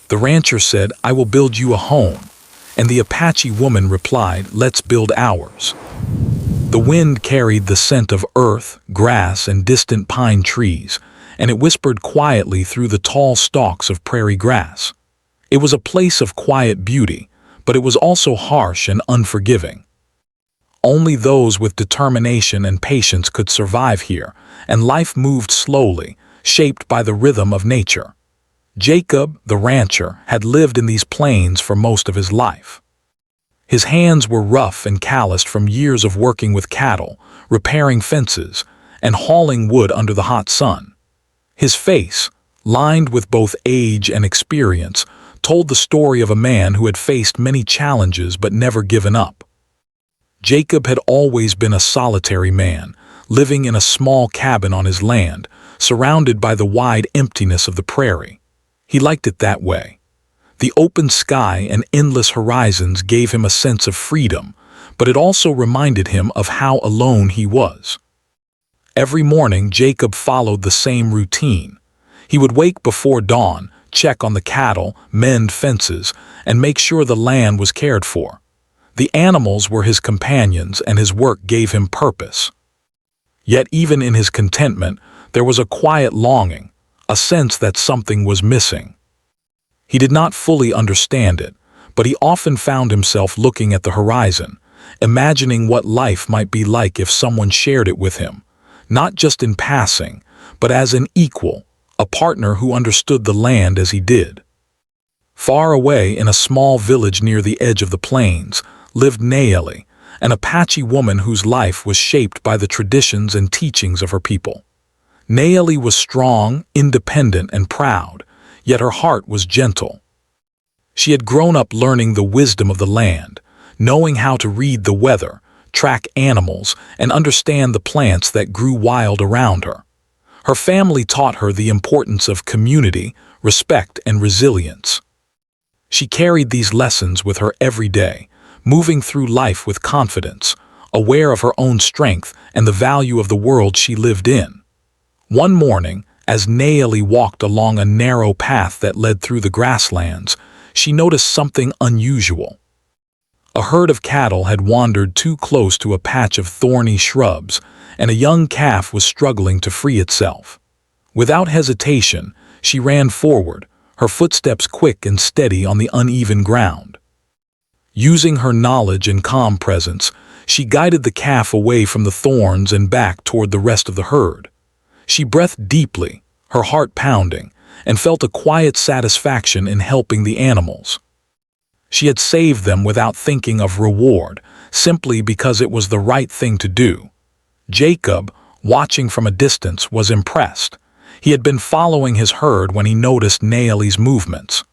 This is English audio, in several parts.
The rancher said, "I will build you a home." And the Apache woman replied, "Let's build ours." The wind carried the scent of earth, grass, and distant pine trees, and it whispered quietly through the tall stalks of prairie grass. It was a place of quiet beauty, but it was also harsh and unforgiving. Only those with determination and patience could survive here, and life moved slowly, shaped by the rhythm of nature. Jacob, the rancher, had lived in these plains for most of his life. His hands were rough and calloused from years of working with cattle, repairing fences, and hauling wood under the hot sun. His face, lined with both age and experience, told the story of a man who had faced many challenges but never given up. Jacob had always been a solitary man, living in a small cabin on his land, surrounded by the wide emptiness of the prairie. He liked it that way. The open sky and endless horizons gave him a sense of freedom, but it also reminded him of how alone he was. Every morning, Jacob followed the same routine. He would wake before dawn, check on the cattle, mend fences, and make sure the land was cared for. The animals were his companions, and his work gave him purpose. Yet even in his contentment, there was a quiet longing, a sense that something was missing. He did not fully understand it, but he often found himself looking at the horizon, imagining what life might be like if someone shared it with him, not just in passing, but as an equal, a partner who understood the land as he did. Far away in a small village near the edge of the plains lived Naeli, an Apache woman whose life was shaped by the traditions and teachings of her people. Naeli was strong, independent, and proud, yet her heart was gentle. She had grown up learning the wisdom of the land, knowing how to read the weather, track animals, and understand the plants that grew wild around her. Her family taught her the importance of community, respect, and resilience. She carried these lessons with her every day, moving through life with confidence, aware of her own strength and the value of the world she lived in. One morning, as Naeli walked along a narrow path that led through the grasslands, she noticed something unusual. A herd of cattle had wandered too close to a patch of thorny shrubs, and a young calf was struggling to free itself. Without hesitation, she ran forward, her footsteps quick and steady on the uneven ground. Using her knowledge and calm presence, she guided the calf away from the thorns and back toward the rest of the herd. She breathed deeply, her heart pounding, and felt a quiet satisfaction in helping the animals. She had saved them without thinking of reward, simply because it was the right thing to do. Jacob, watching from a distance, was impressed. He had been following his herd when he noticed Naeli's movements.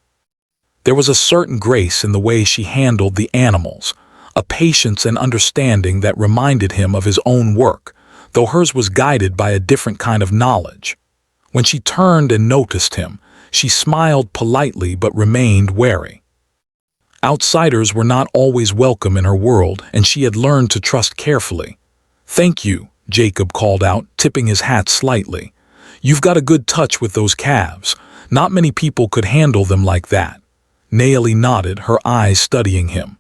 There was a certain grace in the way she handled the animals, a patience and understanding that reminded him of his own work, though hers was guided by a different kind of knowledge. When she turned and noticed him, she smiled politely but remained wary. Outsiders were not always welcome in her world, and she had learned to trust carefully. "Thank you," Jacob called out, tipping his hat slightly. "You've got a good touch with those calves. Not many people could handle them like that." Naeli nodded, her eyes studying him.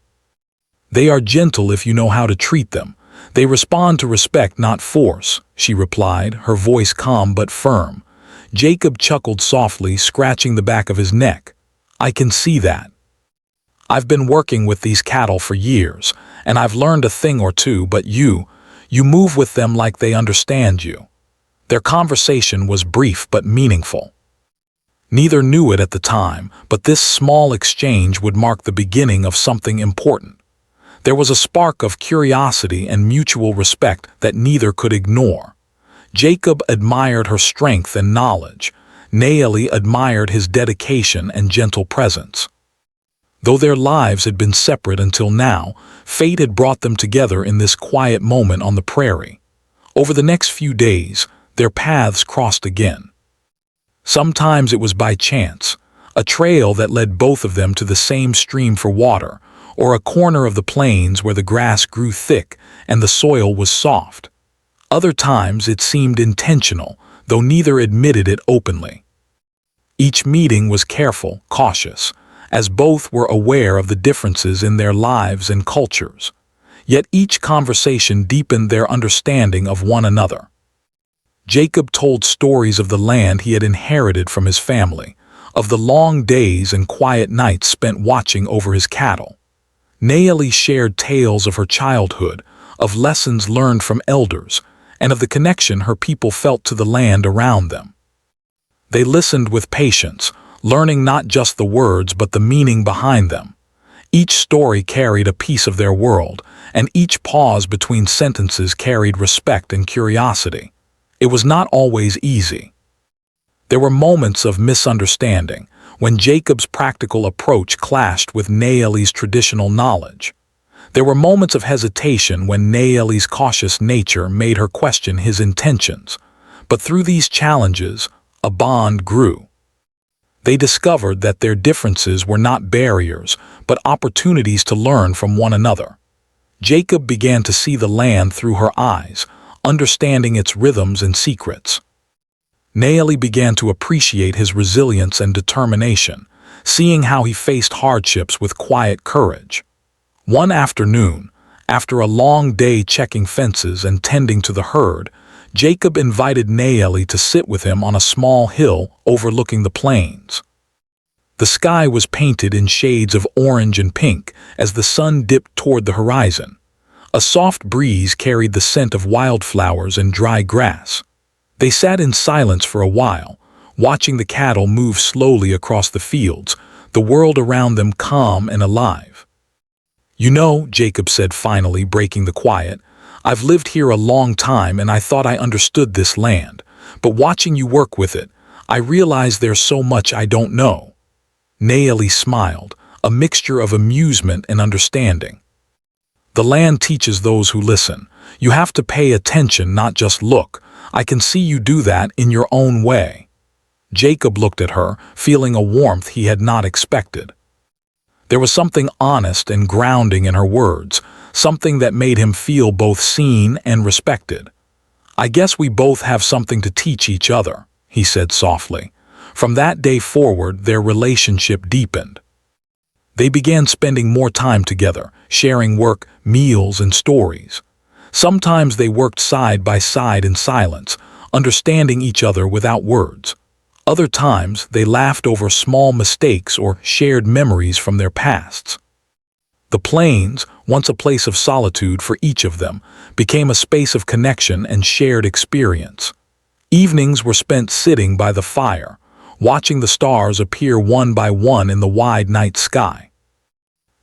"They are gentle if you know how to treat them. They respond to respect, not force," she replied, her voice calm but firm. Jacob chuckled softly, scratching the back of his neck. "I can see that. I've been working with these cattle for years, and I've learned a thing or two, but you move with them like they understand you." Their conversation was brief but meaningful. Neither knew it at the time, but this small exchange would mark the beginning of something important. There was a spark of curiosity and mutual respect that neither could ignore. Jacob admired her strength and knowledge. Naeli admired his dedication and gentle presence. Though their lives had been separate until now, fate had brought them together in this quiet moment on the prairie. Over the next few days, their paths crossed again. Sometimes it was by chance, a trail that led both of them to the same stream for water, or a corner of the plains where the grass grew thick and the soil was soft. Other times it seemed intentional, though neither admitted it openly. Each meeting was careful, cautious, as both were aware of the differences in their lives and cultures. Yet each conversation deepened their understanding of one another. Jacob told stories of the land he had inherited from his family, of the long days and quiet nights spent watching over his cattle. Naomi shared tales of her childhood, of lessons learned from elders, and of the connection her people felt to the land around them. They listened with patience, learning not just the words but the meaning behind them. Each story carried a piece of their world, and each pause between sentences carried respect and curiosity. It was not always easy. There were moments of misunderstanding, when Jacob's practical approach clashed with Naomi's traditional knowledge. There were moments of hesitation when Naomi's cautious nature made her question his intentions. But through these challenges, a bond grew. They discovered that their differences were not barriers, but opportunities to learn from one another. Jacob began to see the land through her eyes, understanding its rhythms and secrets. Naomi began to appreciate his resilience and determination, seeing how he faced hardships with quiet courage. One afternoon, after a long day checking fences and tending to the herd, Jacob invited Naomi to sit with him on a small hill overlooking the plains. The sky was painted in shades of orange and pink as the sun dipped toward the horizon. A soft breeze carried the scent of wildflowers and dry grass. They sat in silence for a while, watching the cattle move slowly across the fields, the world around them calm and alive. "You know," Jacob said finally, breaking the quiet, "I've lived here a long time and I thought I understood this land, but watching you work with it, I realize there's so much I don't know." Naomi smiled, a mixture of amusement and understanding. "The land teaches those who listen. You have to pay attention, not just look. I can see you do that in your own way." Jacob looked at her, feeling a warmth he had not expected. There was something honest and grounding in her words, something that made him feel both seen and respected. "I guess we both have something to teach each other," he said softly. From that day forward, their relationship deepened. They began spending more time together, sharing work, meals, and stories. Sometimes they worked side by side in silence, understanding each other without words. Other times, they laughed over small mistakes or shared memories from their pasts. The plains, once a place of solitude for each of them, became a space of connection and shared experience. Evenings were spent sitting by the fire, watching the stars appear one by one in the wide night sky.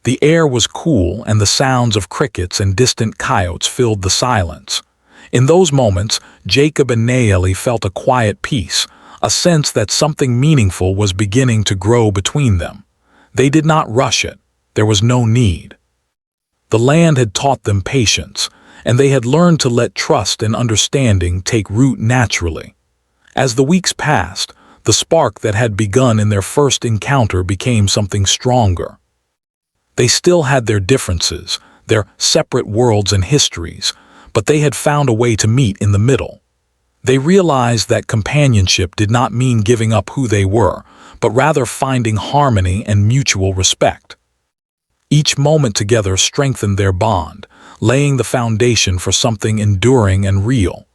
The air was cool and the sounds of crickets and distant coyotes filled the silence. In those moments, Jacob and Naomi felt a quiet peace, a sense that something meaningful was beginning to grow between them. They did not rush it. There was no need. The land had taught them patience, and they had learned to let trust and understanding take root naturally. As the weeks passed, the spark that had begun in their first encounter became something stronger. They still had their differences, their separate worlds and histories, but they had found a way to meet in the middle. They realized that companionship did not mean giving up who they were, but rather finding harmony and mutual respect. Each moment together strengthened their bond, laying the foundation for something enduring and real.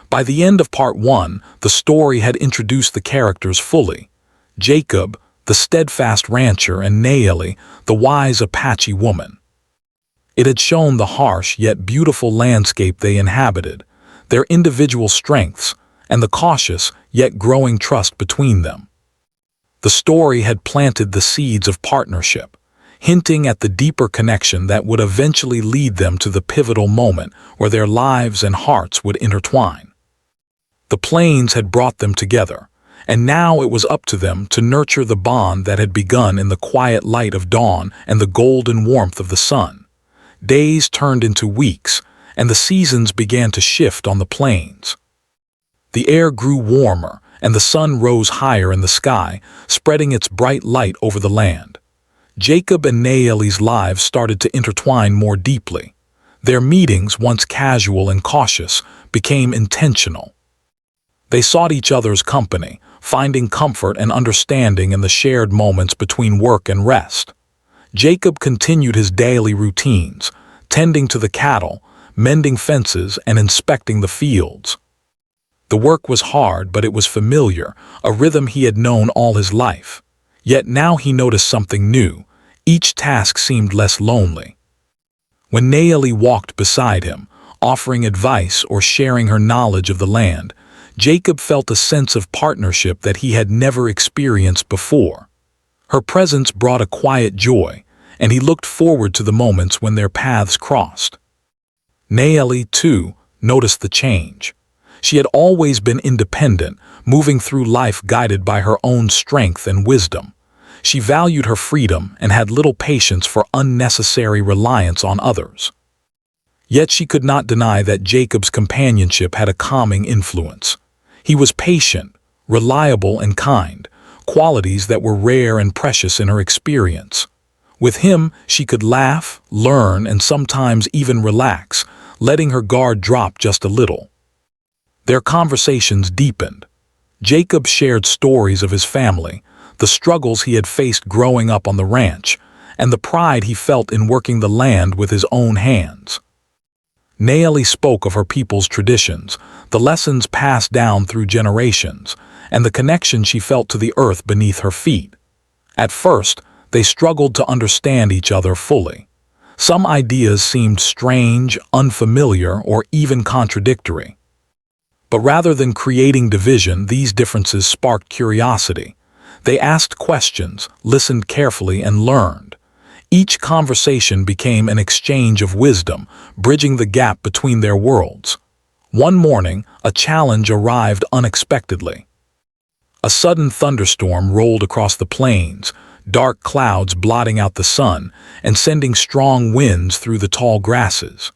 By the end of part 1, the story had introduced the characters fully. Jacob, the steadfast rancher, and Naomi, the wise Apache woman. It had shown the harsh yet beautiful landscape they inhabited, their individual strengths, and the cautious yet growing trust between them. The story had planted the seeds of partnership, hinting at the deeper connection that would eventually lead them to the pivotal moment where their lives and hearts would intertwine. The plains had brought them together, and now it was up to them to nurture the bond that had begun in the quiet light of dawn and the golden warmth of the sun. Days turned into weeks, and the seasons began to shift on the plains. The air grew warmer, and the sun rose higher in the sky, spreading its bright light over the land. Jacob and Naomi's lives started to intertwine more deeply. Their meetings, once casual and cautious, became intentional. They sought each other's company, finding comfort and understanding in the shared moments between work and rest. Jacob continued his daily routines, tending to the cattle, mending fences, and inspecting the fields. The work was hard, but it was familiar, a rhythm he had known all his life. Yet now he noticed something new. Each task seemed less lonely. When Naomi walked beside him, offering advice or sharing her knowledge of the land, Jacob felt a sense of partnership that he had never experienced before. Her presence brought a quiet joy, and he looked forward to the moments when their paths crossed. Naomi, too, noticed the change. She had always been independent, moving through life guided by her own strength and wisdom. She valued her freedom and had little patience for unnecessary reliance on others. Yet she could not deny that Jacob's companionship had a calming influence. He was patient, reliable, and kind, qualities that were rare and precious in her experience. With him, she could laugh, learn, and sometimes even relax, letting her guard drop just a little. Their conversations deepened. Jacob shared stories of his family, the struggles he had faced growing up on the ranch, and the pride he felt in working the land with his own hands. Naomi spoke of her people's traditions, the lessons passed down through generations, and the connection she felt to the earth beneath her feet. At first, they struggled to understand each other fully. Some ideas seemed strange, unfamiliar, or even contradictory. But rather than creating division, these differences sparked curiosity. They asked questions, listened carefully, and learned. Each conversation became an exchange of wisdom, bridging the gap between their worlds. One morning, a challenge arrived unexpectedly. A sudden thunderstorm rolled across the plains, dark clouds blotting out the sun and sending strong winds through the tall grasses.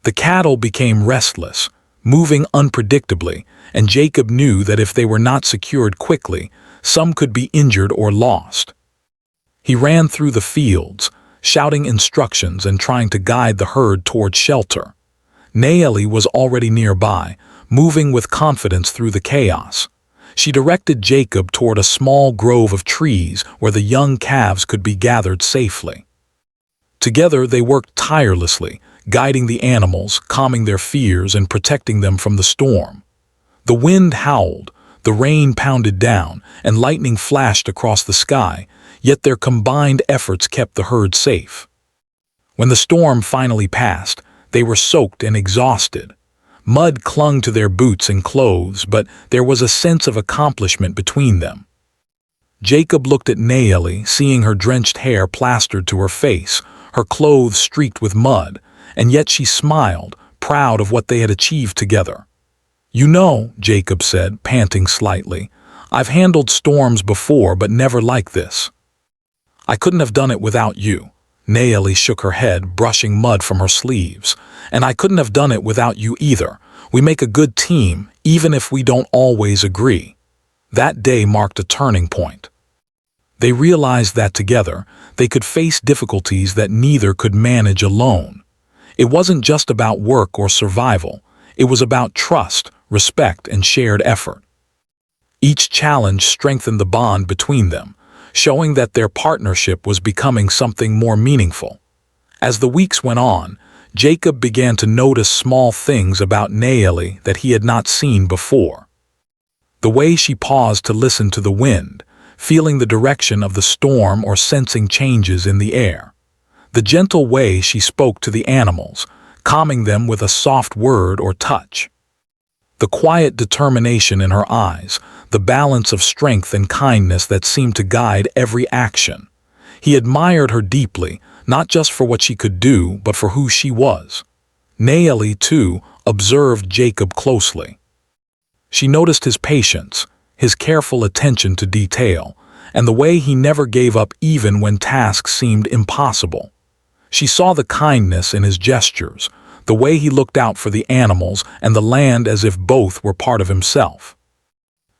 The cattle became restless, moving unpredictably, and Jacob knew that if they were not secured quickly, some could be injured or lost. He ran through the fields, shouting instructions and trying to guide the herd toward shelter. Naomi was already nearby, moving with confidence through the chaos. She directed Jacob toward a small grove of trees where the young calves could be gathered safely. Together they worked tirelessly, guiding the animals, calming their fears, and protecting them from the storm. The wind howled, the rain pounded down, and lightning flashed across the sky, yet their combined efforts kept the herd safe. When the storm finally passed, they were soaked and exhausted. Mud clung to their boots and clothes, but there was a sense of accomplishment between them. Jacob looked at Naomi, seeing her drenched hair plastered to her face, her clothes streaked with mud, and yet she smiled, proud of what they had achieved together. "You know," Jacob said, panting slightly, "I've handled storms before, but never like this." "I couldn't have done it without you." Naomi shook her head, brushing mud from her sleeves. "And I couldn't have done it without you either. We make a good team, even if we don't always agree." That day marked a turning point. They realized that together, they could face difficulties that neither could manage alone. It wasn't just about work or survival. It was about trust, respect, and shared effort. Each challenge strengthened the bond between them, showing that their partnership was becoming something more meaningful. As the weeks went on, Jacob began to notice small things about Naomi that he had not seen before. The way she paused to listen to the wind, feeling the direction of the storm or sensing changes in the air. The gentle way she spoke to the animals, calming them with a soft word or touch. The quiet determination in her eyes, the balance of strength and kindness that seemed to guide every action. He admired her deeply, not just for what she could do, but for who she was. Naomi, too, observed Jacob closely. She noticed his patience, his careful attention to detail, and the way he never gave up even when tasks seemed impossible. She saw the kindness in his gestures, the way he looked out for the animals and the land as if both were part of himself.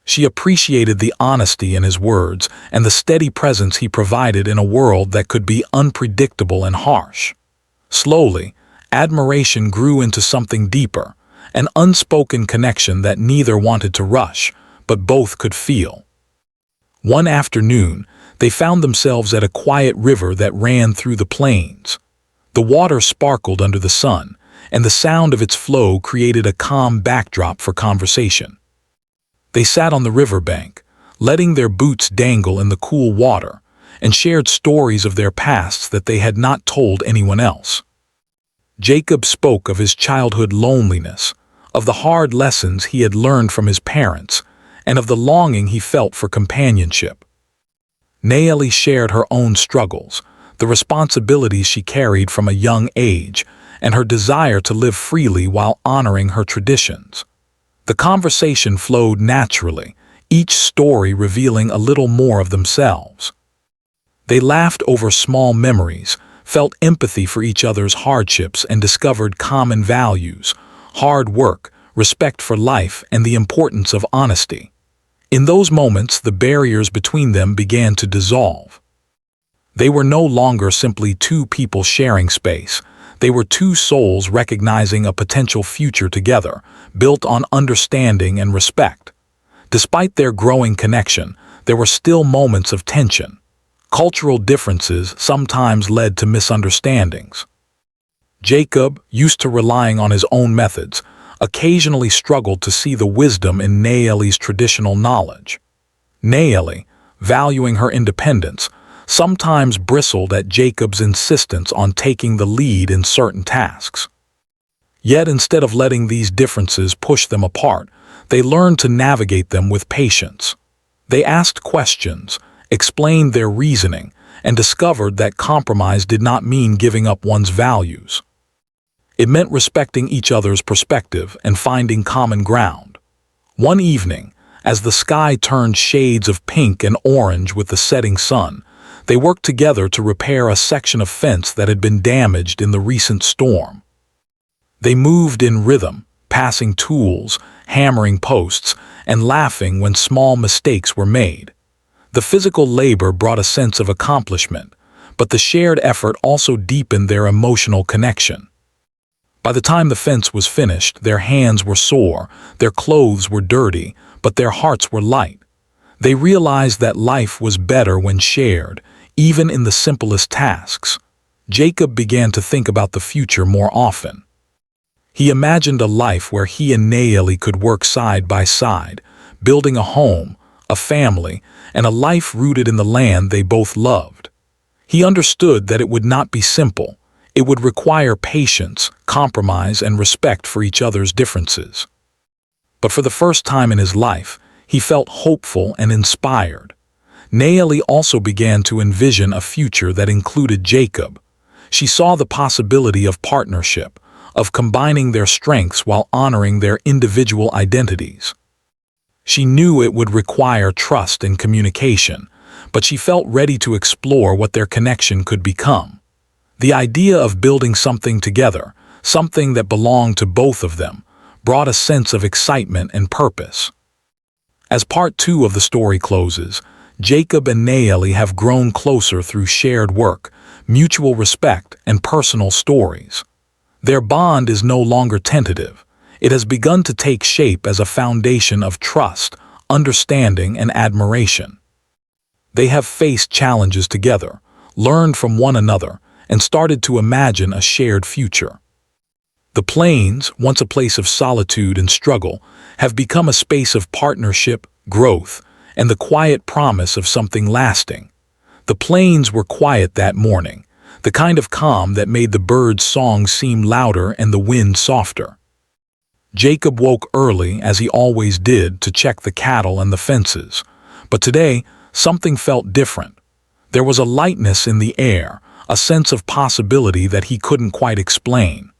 She appreciated the honesty in his words and the steady presence he provided in a world that could be unpredictable and harsh. Slowly, admiration grew into something deeper, an unspoken connection that neither wanted to rush, but both could feel. One afternoon, they found themselves at a quiet river that ran through the plains. The water sparkled under the sun, and the sound of its flow created a calm backdrop for conversation. They sat on the riverbank, letting their boots dangle in the cool water, and shared stories of their pasts that they had not told anyone else. Jacob spoke of his childhood loneliness, of the hard lessons he had learned from his parents, and of the longing he felt for companionship. Nayeli shared her own struggles, the responsibilities she carried from a young age, and her desire to live freely while honoring her traditions. The conversation flowed naturally, each story revealing a little more of themselves. They laughed over small memories, felt empathy for each other's hardships, and discovered common values: hard work, respect for life, and the importance of honesty. In those moments, the barriers between them began to dissolve. They were no longer simply two people sharing space. They were two souls recognizing a potential future together, built on understanding and respect. Despite their growing connection, there were still moments of tension. Cultural differences sometimes led to misunderstandings. Jacob, used to relying on his own methods, occasionally struggled to see the wisdom in Nayeli's traditional knowledge. Nayeli, valuing her independence, sometimes bristled at Jacob's insistence on taking the lead in certain tasks. Yet instead of letting these differences push them apart, they learned to navigate them with patience. They asked questions, explained their reasoning, and discovered that compromise did not mean giving up one's values. It meant respecting each other's perspective and finding common ground. One evening, as the sky turned shades of pink and orange with the setting sun, they worked together to repair a section of fence that had been damaged in the recent storm. They moved in rhythm, passing tools, hammering posts, and laughing when small mistakes were made. The physical labor brought a sense of accomplishment, but the shared effort also deepened their emotional connection. By the time the fence was finished, their hands were sore, their clothes were dirty, but their hearts were light. They realized that life was better when shared, even in the simplest tasks. Jacob began to think about the future more often. He imagined a life where he and Nayeli could work side by side, building a home, a family, and a life rooted in the land they both loved. He understood that it would not be simple. It would require patience, compromise, and respect for each other's differences. But for the first time in his life, he felt hopeful and inspired. Nayeli also began to envision a future that included Jacob. She saw the possibility of partnership, of combining their strengths while honoring their individual identities. She knew it would require trust and communication, but she felt ready to explore what their connection could become. The idea of building something together, something that belonged to both of them, brought a sense of excitement and purpose. As part 2 of the story closes, Jacob and Nayeli have grown closer through shared work, mutual respect, and personal stories. Their bond is no longer tentative. It has begun to take shape as a foundation of trust, understanding, and admiration. They have faced challenges together, learned from one another, and started to imagine a shared future. The plains, once a place of solitude and struggle, have become a space of partnership, growth, and the quiet promise of something lasting. The plains were quiet that morning, the kind of calm that made the birds' songs seem louder and the wind softer. Jacob woke early, as he always did, to check the cattle and the fences. But today, something felt different. There was a lightness in the air, a sense of possibility that he couldn't quite explain.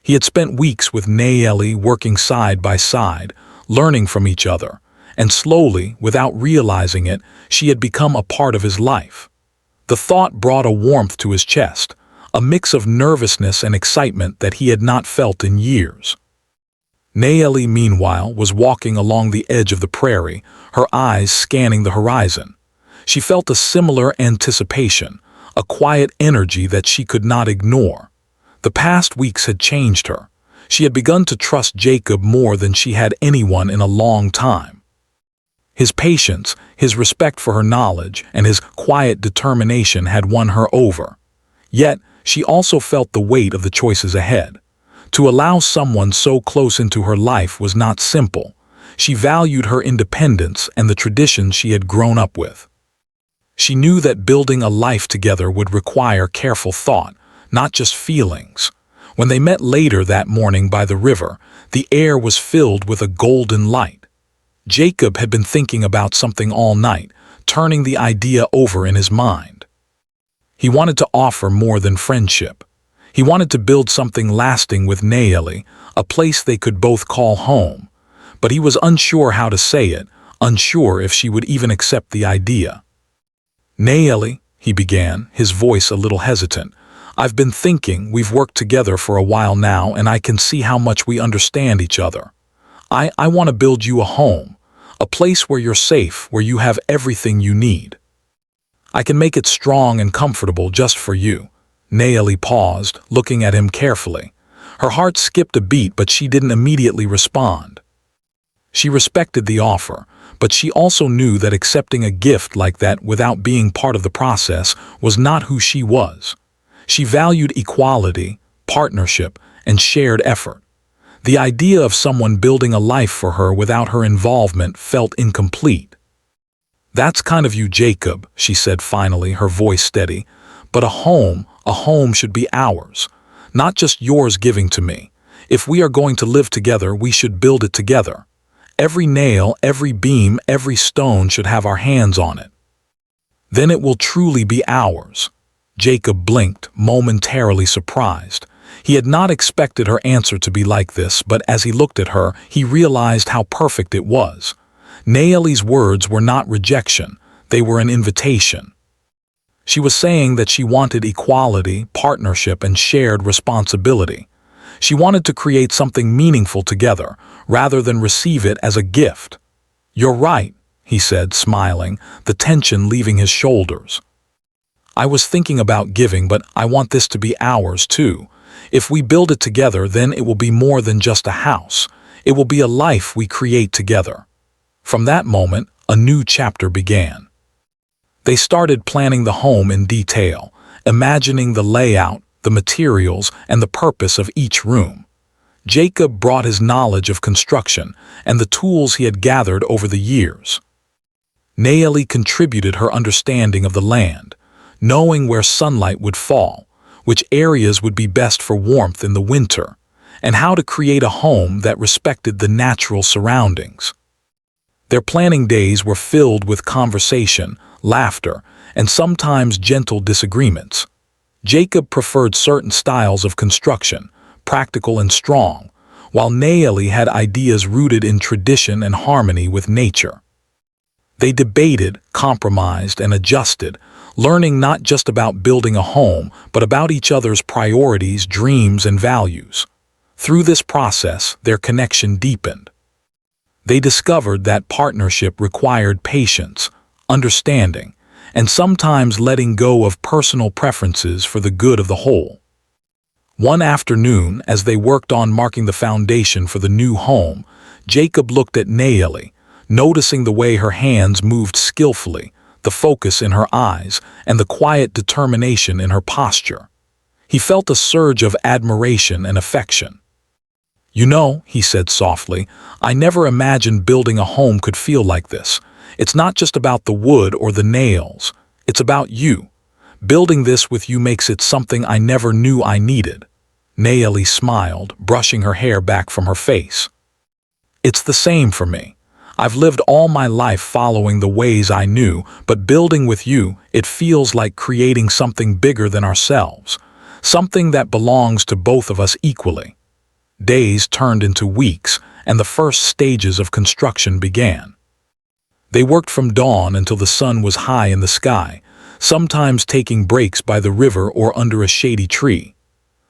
He had spent weeks with Nayeli, working side by side, learning from each other, and slowly, without realizing it, she had become a part of his life. The thought brought a warmth to his chest, a mix of nervousness and excitement that he had not felt in years. Nayeli, meanwhile, was walking along the edge of the prairie, her eyes scanning the horizon. She felt a similar anticipation, a quiet energy that she could not ignore. The past weeks had changed her. She had begun to trust Jacob more than she had anyone in a long time. His patience, his respect for her knowledge, and his quiet determination had won her over. Yet, she also felt the weight of the choices ahead. To allow someone so close into her life was not simple. She valued her independence and the traditions she had grown up with. She knew that building a life together would require careful thought, not just feelings. When they met later that morning by the river, the air was filled with a golden light. Jacob had been thinking about something all night, turning the idea over in his mind. He wanted to offer more than friendship. He wanted to build something lasting with Naeli, a place they could both call home. But he was unsure how to say it, unsure if she would even accept the idea. "Naeli," he began, his voice a little hesitant, "I've been thinking, we've worked together for a while now, and I can see how much we understand each other. I want to build you a home, a place where you're safe, where you have everything you need. I can make it strong and comfortable just for you." Naeli paused, looking at him carefully. Her heart skipped a beat, but she didn't immediately respond. She respected the offer, but she also knew that accepting a gift like that without being part of the process was not who she was. She valued equality, partnership, and shared effort. The idea of someone building a life for her without her involvement felt incomplete. "That's kind of you, Jacob," she said finally, her voice steady. "But a home should be ours, not just yours giving to me. If we are going to live together, we should build it together. Every nail, every beam, every stone should have our hands on it. Then it will truly be ours." Jacob blinked, momentarily surprised. He had not expected her answer to be like this, but as he looked at her, he realized how perfect it was. Naeli's words were not rejection, they were an invitation. She was saying that she wanted equality, partnership, and shared responsibility. She wanted to create something meaningful together, rather than receive it as a gift. "You're right," he said, smiling, the tension leaving his shoulders. "I was thinking about giving, but I want this to be ours too. If we build it together, then it will be more than just a house. It will be a life we create together." From that moment, a new chapter began. They started planning the home in detail, imagining the layout, the materials, and the purpose of each room. Jacob brought his knowledge of construction and the tools he had gathered over the years. Naeli contributed her understanding of the land, knowing where sunlight would fall, which areas would be best for warmth in the winter, and how to create a home that respected the natural surroundings. Their planning days were filled with conversation, laughter, and sometimes gentle disagreements. Jacob preferred certain styles of construction, practical and strong, while Naeli had ideas rooted in tradition and harmony with nature. They debated, compromised, and adjusted, learning not just about building a home, but about each other's priorities, dreams, and values. Through this process, their connection deepened. They discovered that partnership required patience, understanding, and sometimes letting go of personal preferences for the good of the whole. One afternoon, as they worked on marking the foundation for the new home, Jacob looked at Naeli, noticing the way her hands moved skillfully, the focus in her eyes, and the quiet determination in her posture. He felt a surge of admiration and affection. "You know," he said softly, "I never imagined building a home could feel like this. It's not just about the wood or the nails. It's about you. Building this with you makes it something I never knew I needed." Naeli smiled, brushing her hair back from her face. "It's the same for me. I've lived all my life following the ways I knew, but building with you, it feels like creating something bigger than ourselves, something that belongs to both of us equally." Days turned into weeks, and the first stages of construction began. They worked from dawn until the sun was high in the sky, sometimes taking breaks by the river or under a shady tree.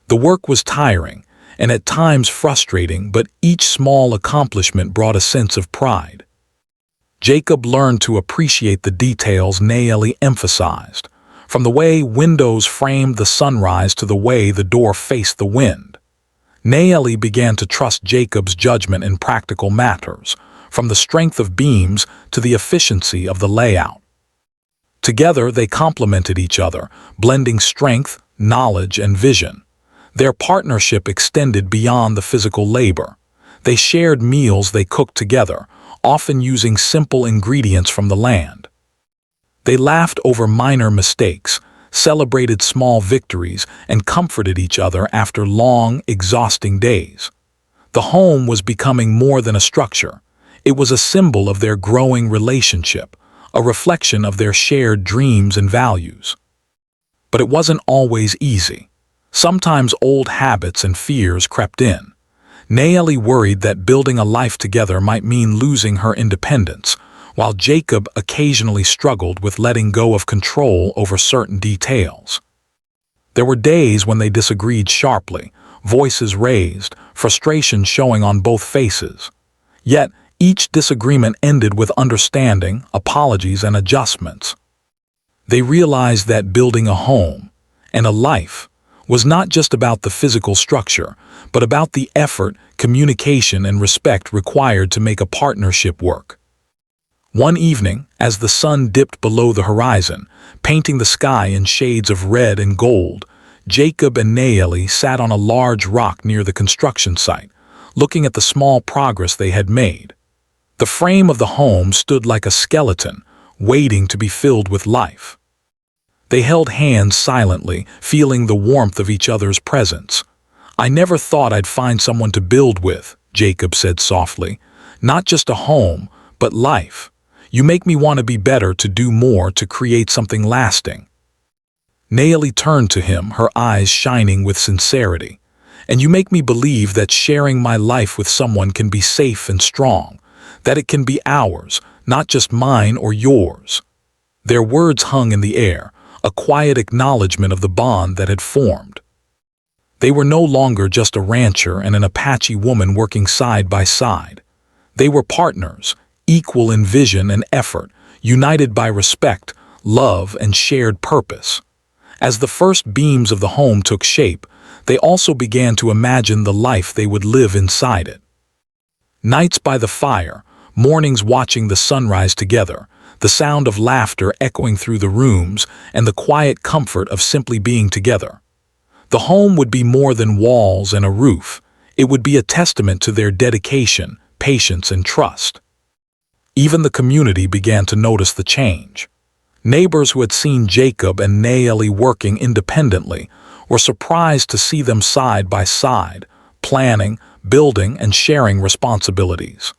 The work was tiring, and at times frustrating, but each small accomplishment brought a sense of pride. Jacob learned to appreciate the details Naeli emphasized, from the way windows framed the sunrise to the way the door faced the wind. Naeli began to trust Jacob's judgment in practical matters, from the strength of beams to the efficiency of the layout. Together, they complemented each other, blending strength, knowledge, and vision. Their partnership extended beyond the physical labor. They shared meals they cooked together, often using simple ingredients from the land. They laughed over minor mistakes, celebrated small victories, and comforted each other after long, exhausting days. The home was becoming more than a structure. It was a symbol of their growing relationship, a reflection of their shared dreams and values. But it wasn't always easy. Sometimes old habits and fears crept in. Nayeli worried that building a life together might mean losing her independence, while Jacob occasionally struggled with letting go of control over certain details. There were days when they disagreed sharply, voices raised, frustration showing on both faces. Yet, each disagreement ended with understanding, apologies, and adjustments. They realized that building a home and a life was not just about the physical structure, but about the effort, communication, and respect required to make a partnership work. One evening, as the sun dipped below the horizon, painting the sky in shades of red and gold, Jacob and Nayeli sat on a large rock near the construction site, looking at the small progress they had made. The frame of the home stood like a skeleton, waiting to be filled with life. They held hands silently, feeling the warmth of each other's presence. "I never thought I'd find someone to build with," Jacob said softly. "Not just a home, but life. You make me want to be better, to do more, to create something lasting." Nayeli turned to him, her eyes shining with sincerity. "And you make me believe that sharing my life with someone can be safe and strong, that it can be ours, not just mine or yours." Their words hung in the air, a quiet acknowledgement of the bond that had formed. They were no longer just a rancher and an Apache woman working side by side. They were partners, equal in vision and effort, united by respect, love, and shared purpose. As the first beams of the home took shape, they also began to imagine the life they would live inside it. Nights by the fire, mornings watching the sunrise together, the sound of laughter echoing through the rooms, and the quiet comfort of simply being together. The home would be more than walls and a roof. It would be a testament to their dedication, patience, and trust. Even the community began to notice the change. Neighbors who had seen Jacob and Nayeli working independently were surprised to see them side by side, planning, building, and sharing responsibilities.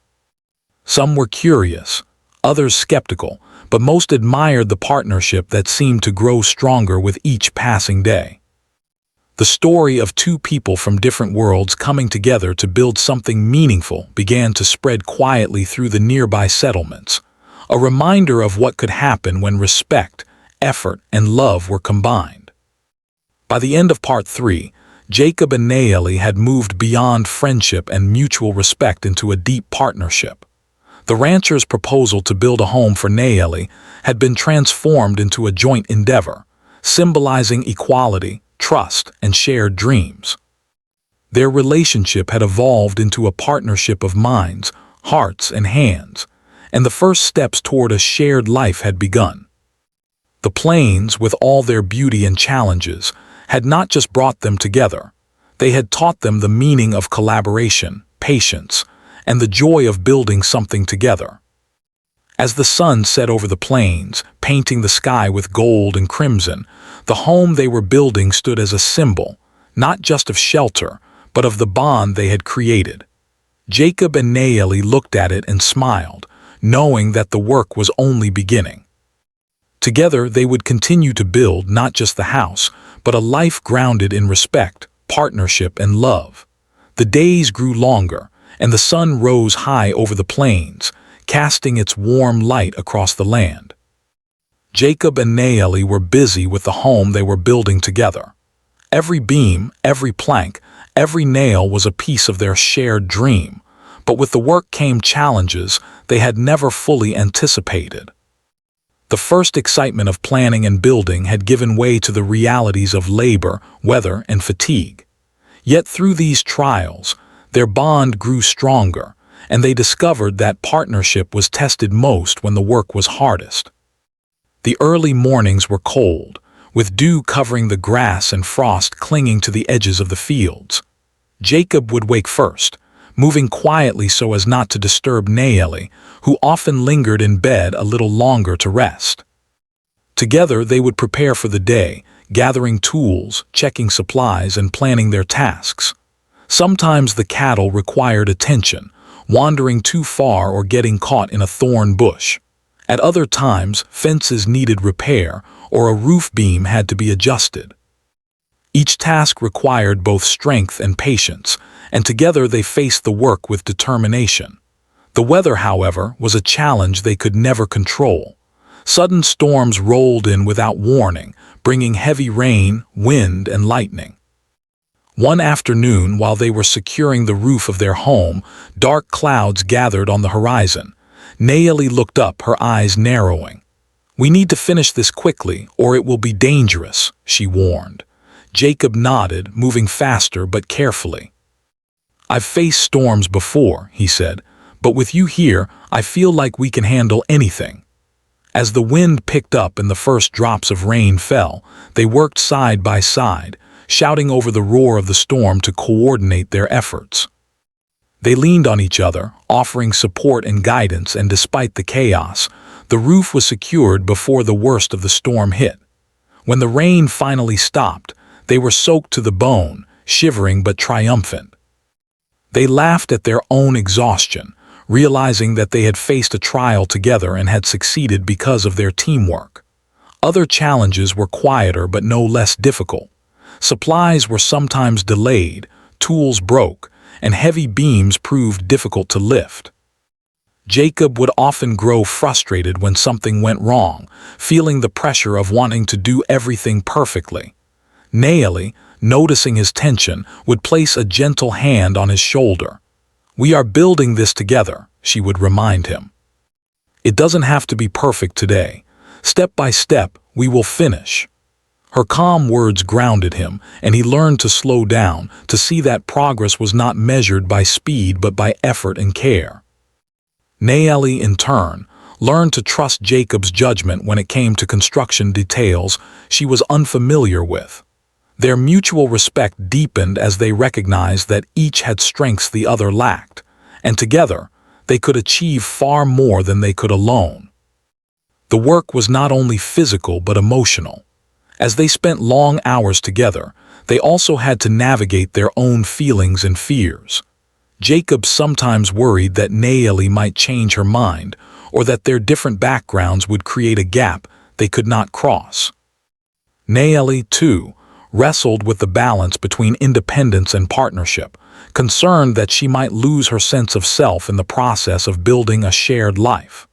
Some were curious, others skeptical, but most admired the partnership that seemed to grow stronger with each passing day. The story of two people from different worlds coming together to build something meaningful began to spread quietly through the nearby settlements, a reminder of what could happen when respect, effort, and love were combined. By the end of Part 3, Jacob and Nayeli had moved beyond friendship and mutual respect into a deep partnership. The rancher's proposal to build a home for Nayeli had been transformed into a joint endeavor, symbolizing equality, trust, and shared dreams. Their relationship had evolved into a partnership of minds, hearts, and hands, and the first steps toward a shared life had begun. The plains, with all their beauty and challenges, had not just brought them together. They had taught them the meaning of collaboration, patience, and the joy of building something together. As the sun set over the plains, painting the sky with gold and crimson, the home they were building stood as a symbol, not just of shelter, but of the bond they had created. Jacob and Nayeli looked at it and smiled, knowing that the work was only beginning. Together, they would continue to build not just the house, but a life grounded in respect, partnership, and love. The days grew longer, and the sun rose high over the plains, casting its warm light across the land. Jacob and Nayeli were busy with the home they were building together. Every beam, every plank, every nail was a piece of their shared dream, but with the work came challenges they had never fully anticipated. The first excitement of planning and building had given way to the realities of labor, weather, and fatigue. Yet through these trials, their bond grew stronger, and they discovered that partnership was tested most when the work was hardest. The early mornings were cold, with dew covering the grass and frost clinging to the edges of the fields. Jacob would wake first, moving quietly so as not to disturb Naeli, who often lingered in bed a little longer to rest. Together they would prepare for the day, gathering tools, checking supplies, and planning their tasks. Sometimes the cattle required attention, wandering too far or getting caught in a thorn bush. At other times, fences needed repair or a roof beam had to be adjusted. Each task required both strength and patience, and together they faced the work with determination. The weather, however, was a challenge they could never control. Sudden storms rolled in without warning, bringing heavy rain, wind, and lightning. One afternoon, while they were securing the roof of their home, dark clouds gathered on the horizon. Naeli looked up, her eyes narrowing. "We need to finish this quickly, or it will be dangerous," she warned. Jacob nodded, moving faster but carefully. "I've faced storms before," he said, "but with you here, I feel like we can handle anything." As the wind picked up and the first drops of rain fell, they worked side by side, shouting over the roar of the storm to coordinate their efforts. They leaned on each other, offering support and guidance, and despite the chaos, the roof was secured before the worst of the storm hit. When the rain finally stopped, they were soaked to the bone, shivering but triumphant. They laughed at their own exhaustion, realizing that they had faced a trial together and had succeeded because of their teamwork. Other challenges were quieter but no less difficult. Supplies were sometimes delayed, tools broke, and heavy beams proved difficult to lift. Jacob would often grow frustrated when something went wrong, feeling the pressure of wanting to do everything perfectly. Naeli, noticing his tension, would place a gentle hand on his shoulder. "We are building this together," she would remind him. "It doesn't have to be perfect today. Step by step, we will finish." Her calm words grounded him, and he learned to slow down, to see that progress was not measured by speed but by effort and care. Naeli, in turn, learned to trust Jacob's judgment when it came to construction details she was unfamiliar with. Their mutual respect deepened as they recognized that each had strengths the other lacked, and together they could achieve far more than they could alone. The work was not only physical but emotional. As they spent long hours together, they also had to navigate their own feelings and fears. Jacob sometimes worried that Naeli might change her mind, or that their different backgrounds would create a gap they could not cross. Naeli, too, wrestled with the balance between independence and partnership, concerned that she might lose her sense of self in the process of building a shared life.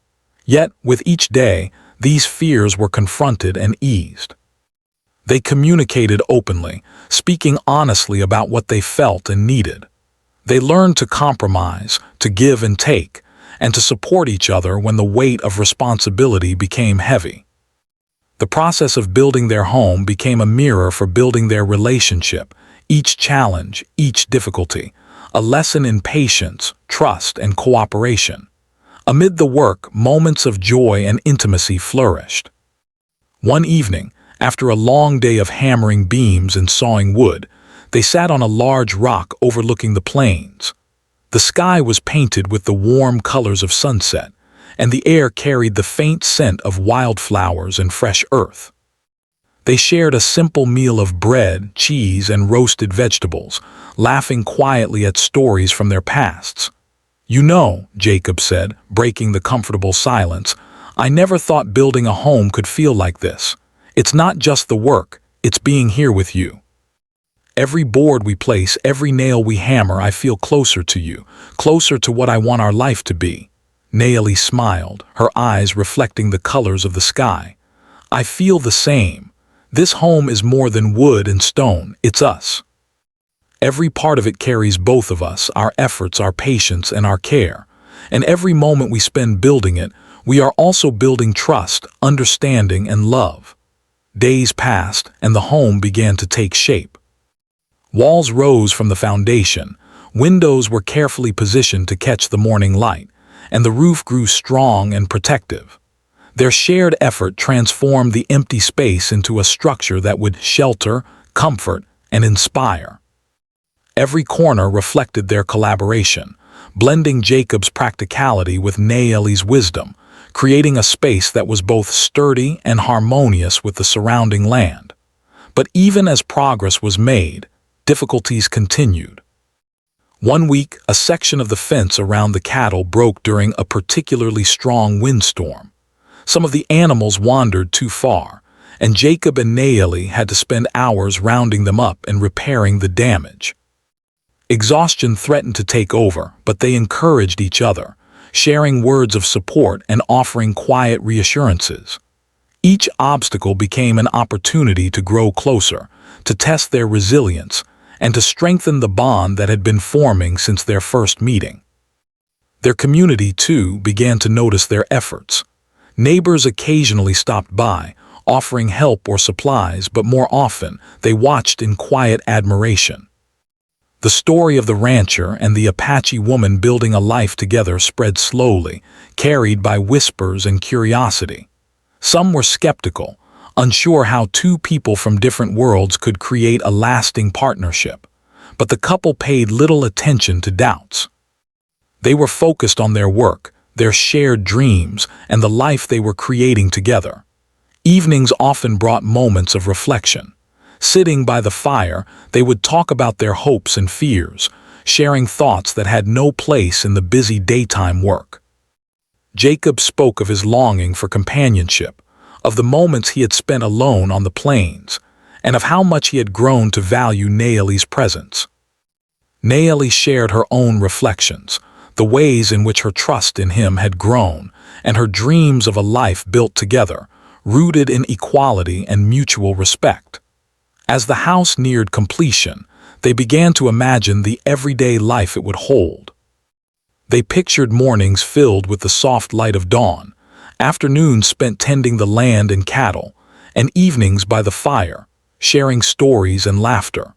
Yet, with each day, these fears were confronted and eased. They communicated openly, speaking honestly about what they felt and needed. They learned to compromise, to give and take, and to support each other when the weight of responsibility became heavy. The process of building their home became a mirror for building their relationship, each challenge, each difficulty, a lesson in patience, trust, and cooperation. Amid the work, moments of joy and intimacy flourished. One evening, after a long day of hammering beams and sawing wood, they sat on a large rock overlooking the plains. The sky was painted with the warm colors of sunset, and the air carried the faint scent of wildflowers and fresh earth. They shared a simple meal of bread, cheese, and roasted vegetables, laughing quietly at stories from their pasts. "You know," Jacob said, breaking the comfortable silence, "I never thought building a home could feel like this. It's not just the work, it's being here with you. Every board we place, every nail we hammer, I feel closer to you, closer to what I want our life to be." Naeli smiled, her eyes reflecting the colors of the sky. "I feel the same. This home is more than wood and stone, it's us. Every part of it carries both of us, our efforts, our patience, and our care. And every moment we spend building it, we are also building trust, understanding, and love." Days passed, and the home began to take shape. Walls rose from the foundation, Windows were carefully positioned to catch the morning light, and the roof grew strong and protective. Their shared effort transformed the empty space into a structure that would shelter, comfort, and inspire. Every corner reflected their collaboration, blending Jacob's practicality with Naeli's wisdom, creating a space that was both sturdy and harmonious with the surrounding land. But even as progress was made, difficulties continued. One week, a section of the fence around the cattle broke during a particularly strong windstorm. Some of the animals wandered too far, and Jacob and Naeli had to spend hours rounding them up and repairing the damage. Exhaustion threatened to take over, but they encouraged each other, sharing words of support and offering quiet reassurances. Each obstacle became an opportunity to grow closer, to test their resilience, and to strengthen the bond that had been forming since their first meeting. Their community, too, began to notice their efforts. Neighbors occasionally stopped by, offering help or supplies, but more often they watched in quiet admiration. The story of the rancher and the Apache woman building a life together spread slowly, carried by whispers and curiosity. Some were skeptical, unsure how two people from different worlds could create a lasting partnership, but the couple paid little attention to doubts. They were focused on their work, their shared dreams, and the life they were creating together. Evenings often brought moments of reflection. Sitting by the fire, they would talk about their hopes and fears, sharing thoughts that had no place in the busy daytime work. Jacob spoke of his longing for companionship, of the moments he had spent alone on the plains, and of how much he had grown to value Naeli's presence. Naeli shared her own reflections, the ways in which her trust in him had grown, and her dreams of a life built together, rooted in equality and mutual respect. As the house neared completion, they began to imagine the everyday life it would hold. They pictured mornings filled with the soft light of dawn, afternoons spent tending the land and cattle, and evenings by the fire, sharing stories and laughter.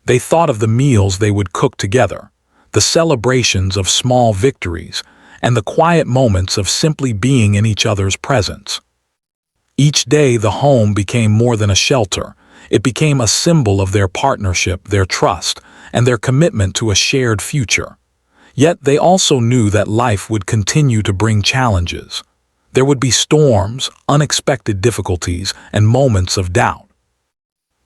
They thought of the meals they would cook together, the celebrations of small victories, and the quiet moments of simply being in each other's presence. Each day the home became more than a shelter. It became a symbol of their partnership, their trust, and their commitment to a shared future. Yet they also knew that life would continue to bring challenges. There would be storms, unexpected difficulties, and moments of doubt.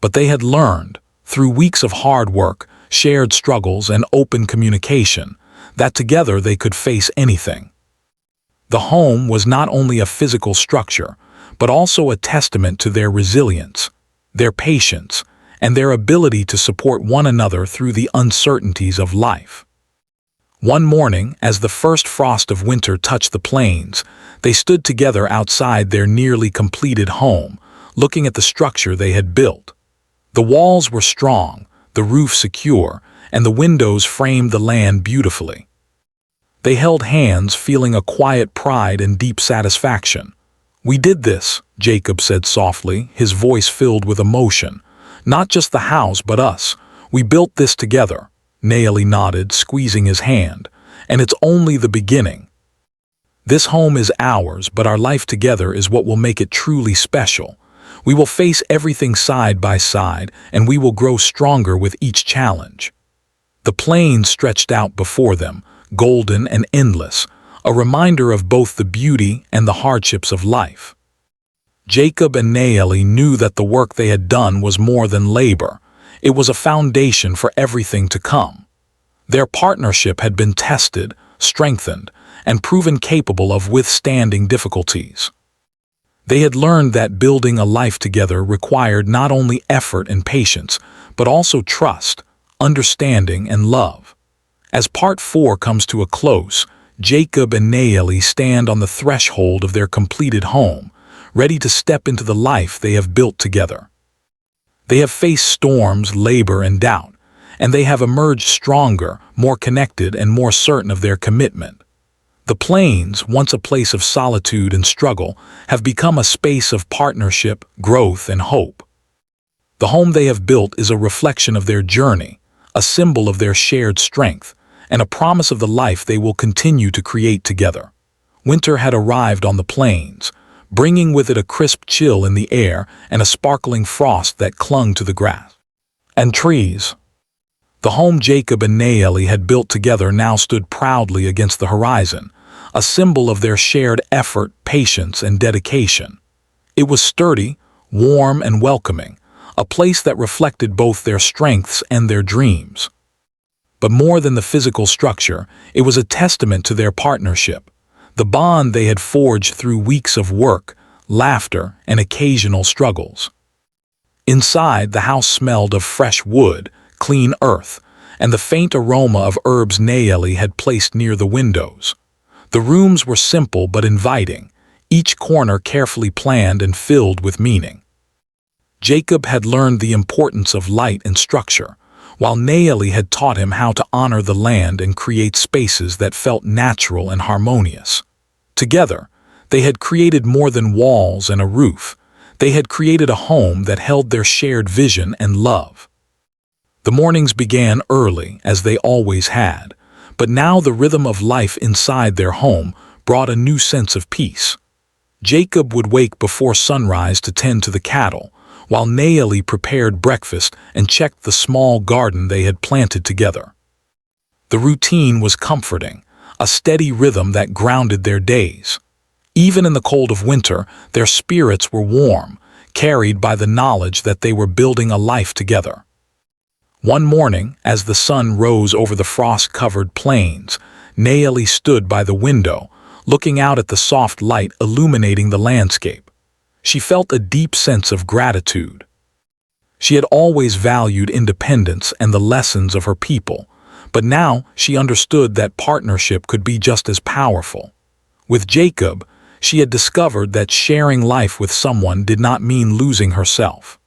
But they had learned, through weeks of hard work, shared struggles, and open communication, that together they could face anything. The home was not only a physical structure, but also a testament to their resilience, their patience, and their ability to support one another through the uncertainties of life. One morning, as the first frost of winter touched the plains, they stood together outside their nearly completed home, looking at the structure they had built. The walls were strong, the roof secure, and the windows framed the land beautifully. They held hands, feeling a quiet pride and deep satisfaction. "We did this," Jacob said softly, his voice filled with emotion. "Not just the house, but us. We built this together." Naeli nodded, squeezing his hand. "And it's only the beginning. This home is ours, but our life together is what will make it truly special. We will face everything side by side, and we will grow stronger with each challenge." The plains stretched out before them, golden and endless, a reminder of both the beauty and the hardships of life. Jacob and Naeli knew that the work they had done was more than labor. It was a foundation for everything to come. Their partnership had been tested, strengthened, and proven capable of withstanding difficulties. They had learned that building a life together required not only effort and patience, but also trust, understanding, and love. As part 4 comes to a close, Jacob and Naeli stand on the threshold of their completed home, ready to step into the life they have built together. They have faced storms, labor, and doubt, and they have emerged stronger, more connected, and more certain of their commitment. The plains, once a place of solitude and struggle, have become a space of partnership, growth, and hope. The home they have built is a reflection of their journey, a symbol of their shared strength, and a promise of the life they will continue to create together. Winter had arrived on the plains, bringing with it a crisp chill in the air and a sparkling frost that clung to the grass and trees. The home Jacob and Naeli had built together now stood proudly against the horizon, a symbol of their shared effort, patience, and dedication. It was sturdy, warm, and welcoming, a place that reflected both their strengths and their dreams. But more than the physical structure, it was a testament to their partnership, the bond they had forged through weeks of work, laughter, and occasional struggles. Inside, the house smelled of fresh wood, clean earth, and the faint aroma of herbs Naeli had placed near the windows. The rooms were simple but inviting, each corner carefully planned and filled with meaning. Jacob had learned the importance of light and structure, while Naeli had taught him how to honor the land and create spaces that felt natural and harmonious. Together, they had created more than walls and a roof. They had created a home that held their shared vision and love. The mornings began early, as they always had, but now the rhythm of life inside their home brought a new sense of peace. Jacob would wake before sunrise to tend to the cattle, while Naeli prepared breakfast and checked the small garden they had planted together. The routine was comforting, a steady rhythm that grounded their days. Even in the cold of winter, their spirits were warm, carried by the knowledge that they were building a life together. One morning, as the sun rose over the frost-covered plains, Naeli stood by the window, looking out at the soft light illuminating the landscape. She felt a deep sense of gratitude. She had always valued independence and the lessons of her people, but now she understood that partnership could be just as powerful. With Jacob, she had discovered that sharing life with someone did not mean losing herself.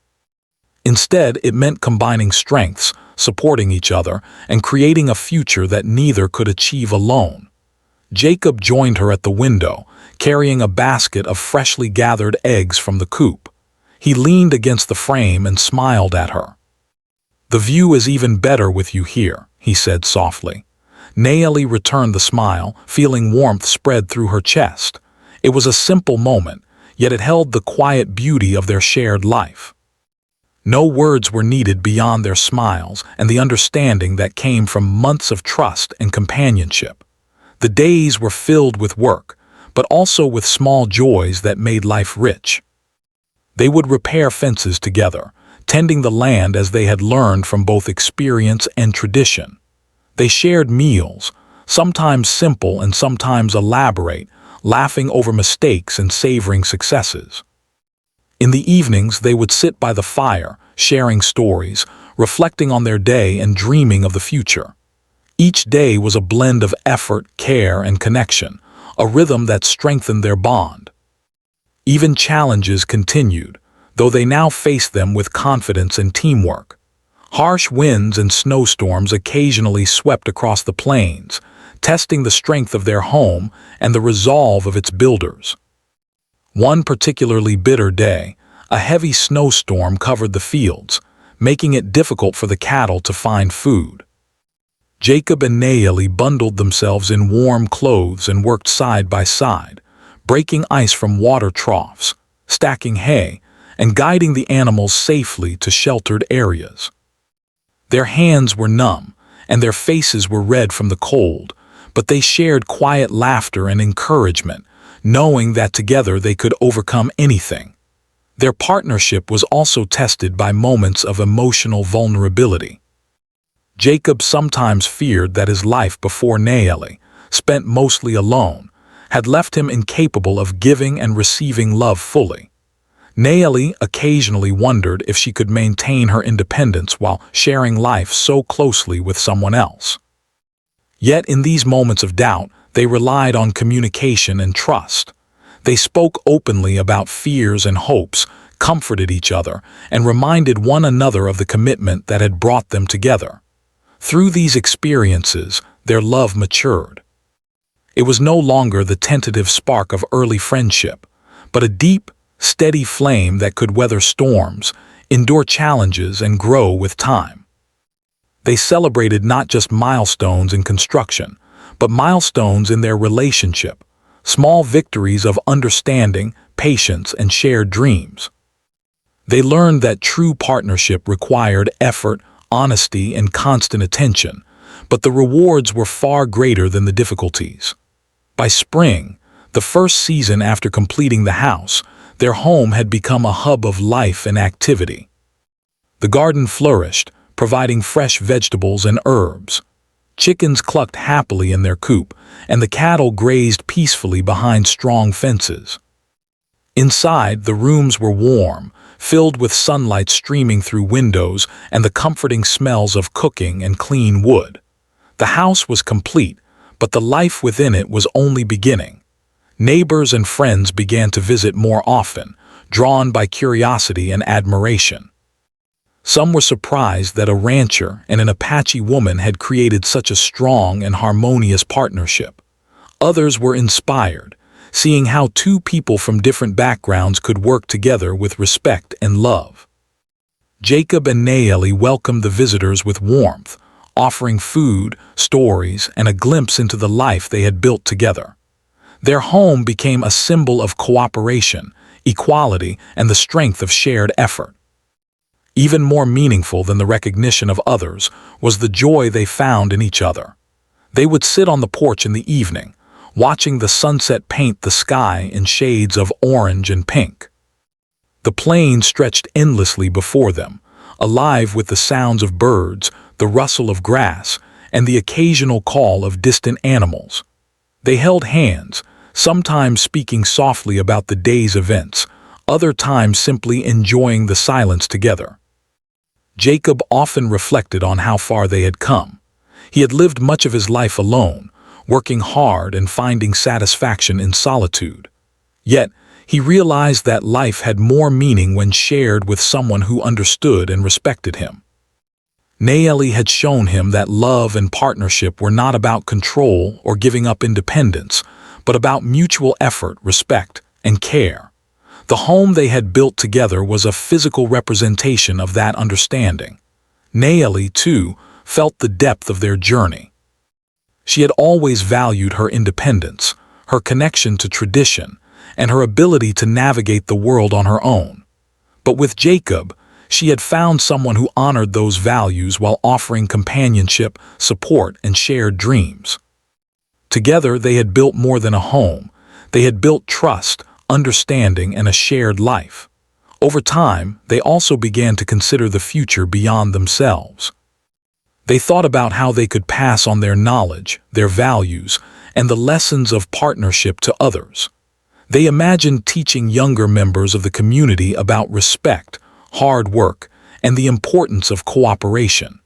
Instead, it meant combining strengths, supporting each other, and creating a future that neither could achieve alone. Jacob joined her at the window, carrying a basket of freshly gathered eggs from the coop. He leaned against the frame and smiled at her. "The view is even better with you here," he said softly. Naeli returned the smile, feeling warmth spread through her chest. It was a simple moment, yet it held the quiet beauty of their shared life. No words were needed beyond their smiles and the understanding that came from months of trust and companionship. The days were filled with work, but also with small joys that made life rich. They would repair fences together, tending the land as they had learned from both experience and tradition. They shared meals, sometimes simple and sometimes elaborate, laughing over mistakes and savoring successes. In the evenings, they would sit by the fire, sharing stories, reflecting on their day and dreaming of the future. Each day was a blend of effort, care, and connection, a rhythm that strengthened their bond. Even challenges continued, though they now faced them with confidence and teamwork. Harsh winds and snowstorms occasionally swept across the plains, testing the strength of their home and the resolve of its builders. One particularly bitter day, a heavy snowstorm covered the fields, making it difficult for the cattle to find food. Jacob and Naeli bundled themselves in warm clothes and worked side by side, breaking ice from water troughs, stacking hay, and guiding the animals safely to sheltered areas. Their hands were numb, and their faces were red from the cold, but they shared quiet laughter and encouragement, knowing that together they could overcome anything. Their partnership was also tested by moments of emotional vulnerability. Jacob sometimes feared that his life before Naeli, spent mostly alone, had left him incapable of giving and receiving love fully. Naeli occasionally wondered if she could maintain her independence while sharing life so closely with someone else. Yet in these moments of doubt, they relied on communication and trust. They spoke openly about fears and hopes, comforted each other, and reminded one another of the commitment that had brought them together. Through these experiences, their love matured. It was no longer the tentative spark of early friendship, but a deep, steady flame that could weather storms, endure challenges, and grow with time. They celebrated not just milestones in construction, but milestones in their relationship, small victories of understanding, patience, and shared dreams. They learned that true partnership required effort, honesty, and constant attention, but the rewards were far greater than the difficulties. By spring, the first season after completing the house, their home had become a hub of life and activity. The garden flourished, providing fresh vegetables and herbs. Chickens clucked happily in their coop, and the cattle grazed peacefully behind strong fences. Inside, the rooms were warm, filled with sunlight streaming through windows and the comforting smells of cooking and clean wood. The house was complete, but the life within it was only beginning. Neighbors and friends began to visit more often, drawn by curiosity and admiration. Some were surprised that a rancher and an Apache woman had created such a strong and harmonious partnership. Others were inspired, seeing how two people from different backgrounds could work together with respect and love. Jacob and Nayeli welcomed the visitors with warmth, offering food, stories, and a glimpse into the life they had built together. Their home became a symbol of cooperation, equality, and the strength of shared effort. Even more meaningful than the recognition of others was the joy they found in each other. They would sit on the porch in the evening, watching the sunset paint the sky in shades of orange and pink. The plain stretched endlessly before them, alive with the sounds of birds, the rustle of grass, and the occasional call of distant animals. They held hands, sometimes speaking softly about the day's events, other times simply enjoying the silence together. Jacob often reflected on how far they had come. He had lived much of his life alone, working hard and finding satisfaction in solitude. Yet, he realized that life had more meaning when shared with someone who understood and respected him. Nayeli had shown him that love and partnership were not about control or giving up independence, but about mutual effort, respect, and care. The home they had built together was a physical representation of that understanding. Nayeli, too, felt the depth of their journey. She had always valued her independence, her connection to tradition, and her ability to navigate the world on her own. But with Jacob, she had found someone who honored those values while offering companionship, support, and shared dreams. Together, they had built more than a home. They had built trust, understanding, and a shared life. Over time, they also began to consider the future beyond themselves. They thought about how they could pass on their knowledge, their values, and the lessons of partnership to others. They imagined teaching younger members of the community about respect, hard work, and the importance of cooperation.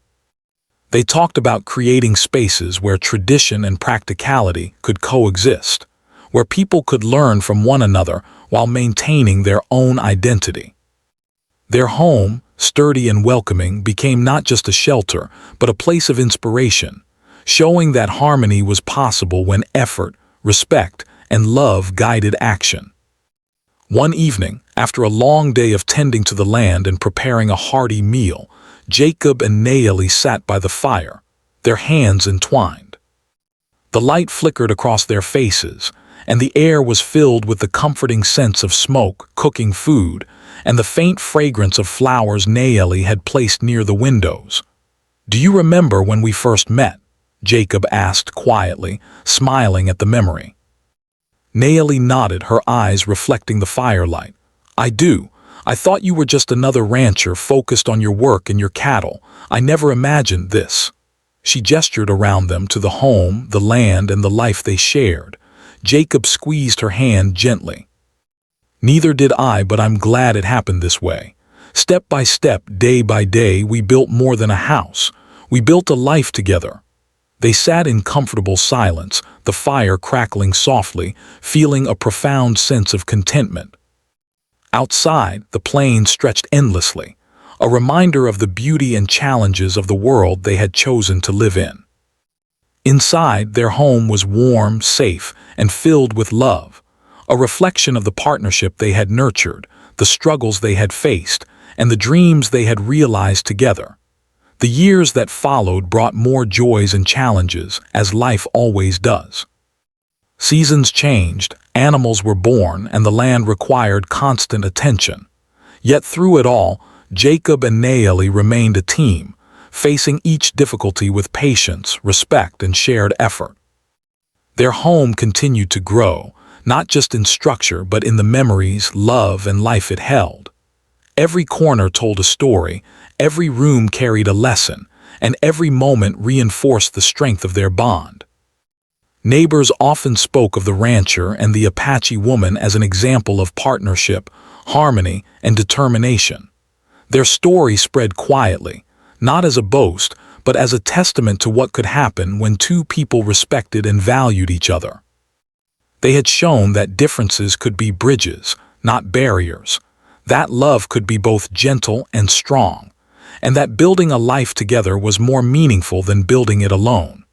They talked about creating spaces where tradition and practicality could coexist, where people could learn from one another while maintaining their own identity. Their home, sturdy and welcoming, became not just a shelter, but a place of inspiration, showing that harmony was possible when effort, respect, and love guided action. One evening, after a long day of tending to the land and preparing a hearty meal, Jacob and Nayeli sat by the fire, their hands entwined. The light flickered across their faces, and the air was filled with the comforting sense of smoke, cooking food, and the faint fragrance of flowers Nayeli had placed near the windows. "Do you remember when we first met?" Jacob asked quietly, smiling at the memory. Nayeli nodded, her eyes reflecting the firelight. "I do. I thought you were just another rancher focused on your work and your cattle. I never imagined this." She gestured around them to the home, the land, and the life they shared. Jacob squeezed her hand gently. "Neither did I, but I'm glad it happened this way. Step by step, day by day, we built more than a house. We built a life together." They sat in comfortable silence, the fire crackling softly, feeling a profound sense of contentment. Outside, the plain stretched endlessly, a reminder of the beauty and challenges of the world they had chosen to live in. Inside, their home was warm, safe, and filled with love, a reflection of the partnership they had nurtured, the struggles they had faced, and the dreams they had realized together. The years that followed brought more joys and challenges, as life always does. Seasons changed, animals were born, and the land required constant attention. Yet through it all, Jacob and Naeli remained a team, facing each difficulty with patience, respect, and shared effort. Their home continued to grow, not just in structure but in the memories, love, and life it held. Every corner told a story, every room carried a lesson, and every moment reinforced the strength of their bond. Neighbors often spoke of the rancher and the Apache woman as an example of partnership, harmony, and determination. Their story spread quietly, not as a boast, but as a testament to what could happen when two people respected and valued each other. They had shown that differences could be bridges, not barriers, that love could be both gentle and strong, and that building a life together was more meaningful than building it alone.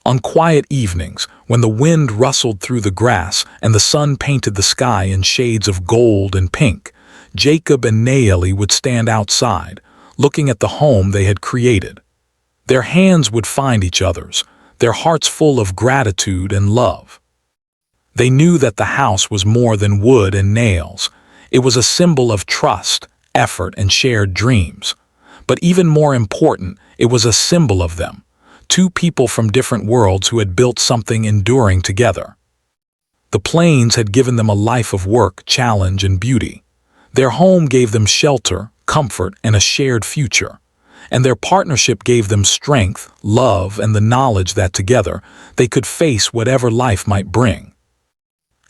On quiet evenings, when the wind rustled through the grass and the sun painted the sky in shades of gold and pink, Jacob and Naeli would stand outside, looking at the home they had created. Their hands would find each other's, their hearts full of gratitude and love. They knew that the house was more than wood and nails. It was a symbol of trust, effort, and shared dreams. But even more important, it was a symbol of them, two people from different worlds who had built something enduring together. The plains had given them a life of work, challenge, and beauty. Their home gave them shelter, comfort, and a shared future. And their partnership gave them strength, love, and the knowledge that together they could face whatever life might bring.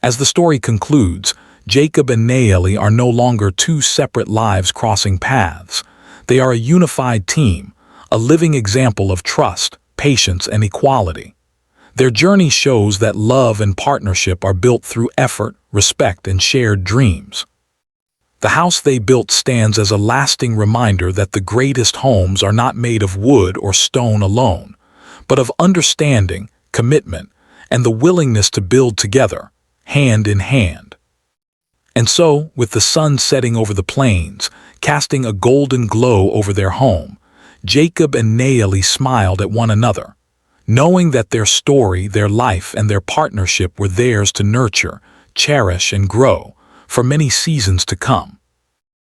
As the story concludes, Jacob and Naeli are no longer two separate lives crossing paths. They are a unified team, a living example of trust, patience, and equality. Their journey shows that love and partnership are built through effort, respect, and shared dreams. The house they built stands as a lasting reminder that the greatest homes are not made of wood or stone alone, but of understanding, commitment, and the willingness to build together, hand in hand. And so, with the sun setting over the plains, casting a golden glow over their home, Jacob and Naeli smiled at one another, knowing that their story, their life, and their partnership were theirs to nurture, cherish, and grow for many seasons to come.